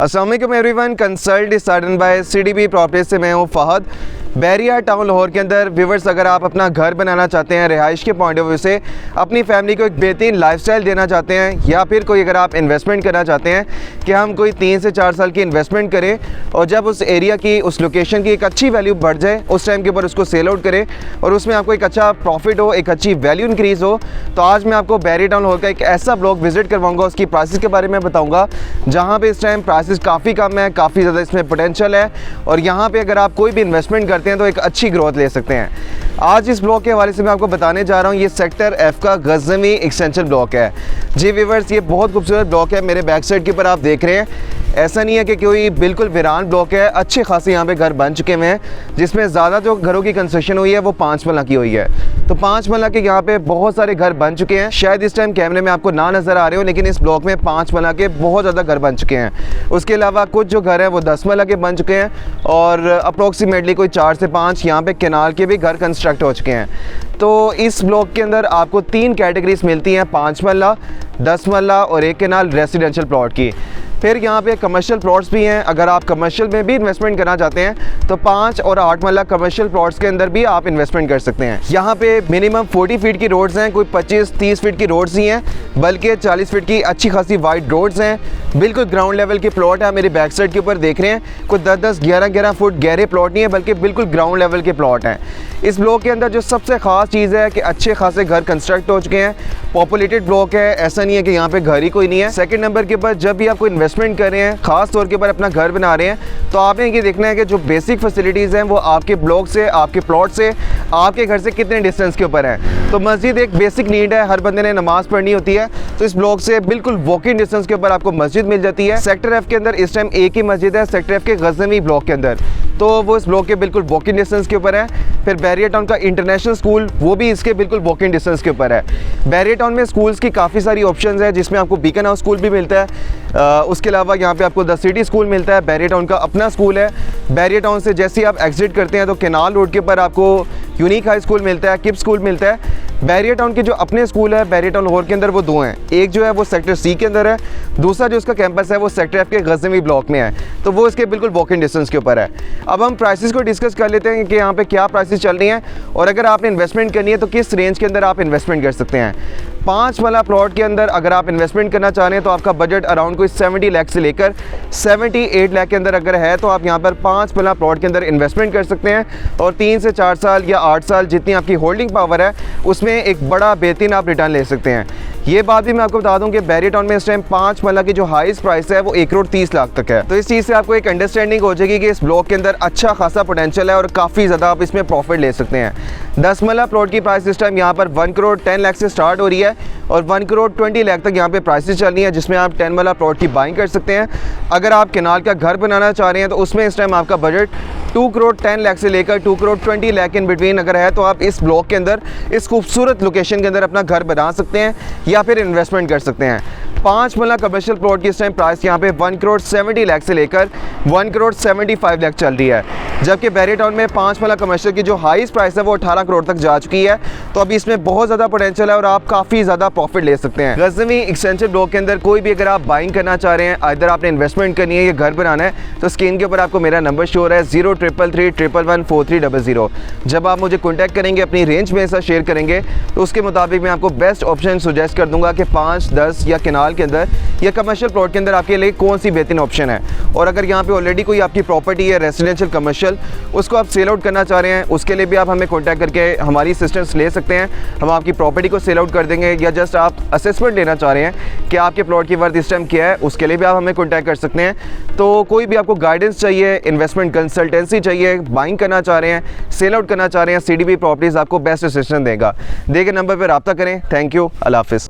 अस्सलाम वालेकुम everyone, consult स्टार्टन bye CDB properties से मैं हूँ फ़हद। बैरिया टाउन लाहौर के अंदर व्यूवर्स, अगर आप अपना घर बनाना चाहते हैं रिहाइश के पॉइंट ऑफ व्यू से, अपनी फैमिली को एक बेहतरीन लाइफस्टाइल देना चाहते हैं, या फिर कोई अगर आप इन्वेस्टमेंट करना चाहते हैं कि हम कोई 3 से 4 साल की इन्वेस्टमेंट करें और जब उस एरिया की, उस लोकेशन की एक अच्छी वैल्यू बढ़ जाए उस टाइम के ऊपर उसको सेल आउट करें और उसमें आपको एक अच्छा प्रॉफिट हो, एक अच्छी वैल्यू इंक्रीज़ हो, तो आज मैं आपको बैरिया टाउन लाहौर का एक ऐसा ब्लॉक विजिट करवाऊँगा, उसकी प्राइसेस के बारे में बताऊँगा जहाँ पर इस टाइम प्राइसेस काफ़ी कम है, काफ़ी ज़्यादा इसमें पोटेंशियल है और यहाँ पर अगर आप कोई भी इन्वेस्टमेंट करते हैं तो एक अच्छी ग्रोथ ले सकते हैं। आज इस ब्लॉक के हवाले से मैं आपको बताने जा रहा हूँ, ये सेक्टर एफ का गज़नवी एक्सटेंशन ब्लॉक है। जी व्यूअर्स, ये बहुत खूबसूरत ब्लॉक है। मेरे बैक साइड के ऊपर आप देख रहे हैं, ऐसा नहीं है कि कोई बिल्कुल वीरान ब्लॉक है, अच्छे खासे यहाँ पे घर बन चुके हुए हैं, जिसमें ज़्यादा जो घरों की कंस्ट्रक्शन हुई है वो 5 मरला की हुई है। तो 5 मरला के यहाँ पे बहुत सारे घर बन चुके हैं। शायद इस टाइम कैमरे में आपको ना नज़र आ रहे हो, लेकिन इस ब्लॉक में 5 मरला के बहुत ज़्यादा घर बन चुके हैं। उसके अलावा कुछ जो घर हैं वो 10 मरला के बन चुके हैं और अप्रोक्सीमेटली कोई 4 से 5 यहाँ पे केनाल के भी घर कंस्ट्रक्ट हो चुके हैं। तो इस ब्लॉक के अंदर आपको 3 कैटेगरीज मिलती हैं, 5 मरला, 10 मरला और 1 केनाल रेसिडेंशियल प्लॉट की। फिर यहाँ पे कमर्शियल प्लॉट्स भी हैं। अगर आप कमर्शियल में भी इन्वेस्टमेंट करना चाहते हैं तो 5 और 8 मरला कमर्शियल प्लॉट्स के अंदर भी आप इन्वेस्टमेंट कर सकते हैं। यहाँ पे मिनिमम 40 फीट की रोड्स हैं, कोई 25-30 फीट की रोड्स ही हैं, बल्कि 40 फीट की अच्छी खासी वाइड रोड्स हैं। बिल्कुल ग्राउंड लेवल के प्लॉट है। मेरी बैक साइड के ऊपर देख रहे हैं, कोई 10-10, 11-11 फुट गहरे प्लॉट नहीं है, बल्कि बिल्कुल ग्राउंड लेवल के प्लॉट हैं। इस ब्लॉक के अंदर जो सबसे ख़ास चीज़ है कि अच्छे खासे घर कंस्ट्रक्ट हो चुके हैं, पॉपुलेटेड ब्लॉक है, ऐसा नहीं है कि यहाँ पे घर ही कोई नहीं है। सेकंड नंबर के ऊपर जब भी आप कोई इन्वेस्टमेंट कर रहे हैं, ख़ास तौर के ऊपर अपना घर बना रहे हैं, तो आपने ये देखना है कि जो बेसिक फैसिलिटीज़ हैं वो आपके ब्लॉक से, आपके प्लॉट से, आपके घर से कितने डिस्टेंस के ऊपर है। तो मस्जिद एक बेसिक नीड है, हर बंदे ने नमाज़ पढ़नी होती है, तो इस ब्लॉक से बिल्कुल वॉकिंग डिस्टेंस के ऊपर आपको मस्जिद मिल जाती है। सेक्टर एफ के अंदर इस टाइम एक ही मस्जिद है, सेक्टर एफ के गज़नवी ब्लॉक के अंदर, तो वो इस ब्लॉक के बिल्कुल वॉकिंग डिस्टेंस के ऊपर है। फिर बैरिया टाउन का इंटरनेशनल स्कूल, वो भी इसके बिल्कुल वॉकिंग डिस्टेंस के ऊपर है। बैरिया टाउन में स्कूल्स की काफ़ी सारी ऑप्शंस है, जिसमें आपको बीकन हाउस स्कूल भी मिलता है। उसके अलावा यहाँ पे आपको द सिटी स्कूल मिलता है। बैरिया टाउन का अपना स्कूल है। बैरिया टाउन से जैसे ही आप एग्जिट करते हैं तो केनाल रोड के ऊपर आपको यूनिक हाई स्कूल मिलता है, किप स्कूल मिलता है। बैरिया टाउन के जो अपने स्कूल है बैरिया टाउन लाहौर के अंदर वो 2 हैं, एक जो है वो सेक्टर सी के अंदर है, दूसरा जो उसका कैंपस है वो सेक्टर एफ के गज़नवी ब्लॉक में है, तो वो इसके बिल्कुल वॉकिंग डिस्टेंस के ऊपर है। अब हम प्राइसेस को डिस्कस कर लेते हैं कि यहाँ पे क्या प्राइसेस चल रही हैं और अगर आपने इन्वेस्टमेंट करनी है तो किस रेंज के अंदर आप इन्वेस्टमेंट कर सकते हैं। 5 वाला प्लॉट के अंदर अगर आप इन्वेस्टमेंट करना चाह रहे हैं तो आपका बजट अराउंड कोई 70 लाख से लेकर 78 लाख के अंदर अगर है, तो आप यहाँ पर 5 वाला प्लॉट के अंदर इन्वेस्टमेंट कर सकते हैं और 3 से 4 साल या 8 साल जितनी आपकी होल्डिंग पावर है उसमें एक बड़ा बेहतरीन आप रिटर्न ले सकते हैं। ये बात भी मैं आपको बता दूं कि बैरिया टाउन में इस टाइम 5 मरला की जो हाईएस्ट प्राइस है वो 1 करोड़ 30 लाख तक है। तो इस चीज़ से आपको एक अंडरस्टैंडिंग हो जाएगी कि इस ब्लॉक के अंदर अच्छा खासा पोटेंशियल है और काफ़ी ज़्यादा आप इसमें प्रॉफिट ले सकते हैं। 10 मरला प्लॉट की प्राइस इस टाइम यहाँ पर 1 करोड़ 10 लाख से स्टार्ट हो रही है और 1 करोड़ 20 लाख तक यहाँ पे प्राइसेस चल रही है, जिसमें आप 10 मरला प्लॉट की बाइंग कर सकते हैं। अगर आप केनाल का घर बनाना चाह रहे हैं तो उसमें इस टाइम आपका बजट 2 करोड़ 10 लाख से लेकर 2 करोड़ 20 लाख इन बिटवीन अगर है, तो आप इस ब्लॉक के अंदर इस खूबसूरत लोकेशन के अंदर अपना घर बना सकते हैं या फिर इन्वेस्टमेंट कर सकते हैं। 5 मरला कमर्शियल प्लॉट की इस टाइम प्राइस यहाँ पे 1 करोड़ 70 लाख से लेकर 1 करोड़ 75 लाख चल रही है, जबकि बैरिया टाउन में 5 मरला कमर्शियल की जो हाईएस्ट प्राइस है वो 18 करोड़ तक जा चुकी है। तो अभी इसमें बहुत ज़्यादा पोटेंशियल है और आप काफ़ी ज़्यादा प्रॉफिट ले सकते हैं। गज़नवी एक्सटेंशन ब्लॉक के अंदर कोई भी अगर आप बाइंग करना चाह रहे हैं, अगर आपने इन्वेस्टमेंट करनी है या घर बनाना है, तो स्क्रीन के ऊपर आपको मेरा नंबर शो हो रहा है 0333114300। जब आप मुझे कॉन्टैक्ट करेंगे, अपनी रेंज में ऐसा शेयर करेंगे, तो उसके मुताबिक मैं आपको बेस्ट ऑप्शन सुजेस्ट कर दूंगा कि 5, 10 या केनाल के अंदर या कमर्शियल प्लॉट के अंदर आपके लिए कौन सी बेहतरीन ऑप्शन है। और अगर यहाँ पे ऑलरेडी कोई आपकी प्रॉपर्टी है रेसिडेंशियल कमर्शियल, उसको आप सेल आउट करना चाह रहे हैं, उसके लिए भी आप हमें कॉन्टैक्ट करके हमारी असिस्टेंस ले सकते हैं। हम आपकी प्रॉपर्टी को सेल आउट कर देंगे, या जस्ट आप असेसमेंट लेना चाह रहे हैं कि आपके प्लॉट की वर्थ इस टाइम क्या है, उसके लिए भी आप हमें कॉन्टैक्ट कर सकते हैं। तो कोई भी आपको गाइडेंस चाहिए, इन्वेस्टमेंट कंसल्टेंसी चाहिए, बाइंग करना चाह रहे हैं, सेल आउट करना चाह रहे हैं, सीडीबी प्रॉपर्टीज़ आपको बेस्ट असिस्टेंस देगा। दिए गए नंबर पर रब्ता करें। थैंक यू, अल्लाह हाफिज़।